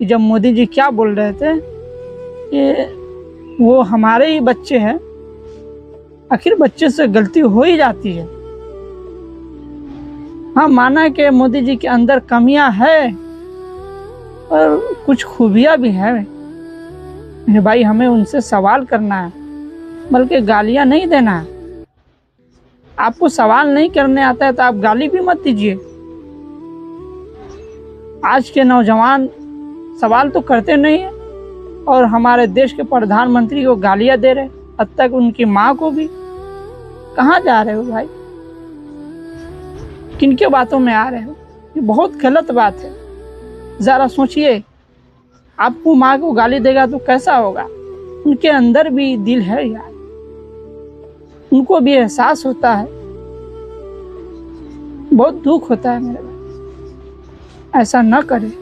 कि जब मोदी जी क्या बोल रहे थे कि वो हमारे ही बच्चे हैं, आखिर बच्चे से गलती हो ही जाती है। हाँ, माना कि मोदी जी के अंदर कमियां है और कुछ खूबियां भी है मेरे भाई, हमें उनसे सवाल करना है, बल्कि गालियां नहीं देना है। आपको सवाल नहीं करने आता है तो आप गाली भी मत दीजिए। आज के नौजवान सवाल तो करते नहीं है और हमारे देश के प्रधानमंत्री को गालियां दे रहे, हद तक उनकी माँ को भी। कहाँ जा रहे हो भाई, किनके बातों में आ रहे हो? ये बहुत गलत बात है। जरा सोचिए, आपको माँ को गाली देगा तो कैसा होगा? उनके अंदर भी दिल है यार, उनको भी एहसास होता है, बहुत दुख होता है मेरे भाई। ऐसा न करें।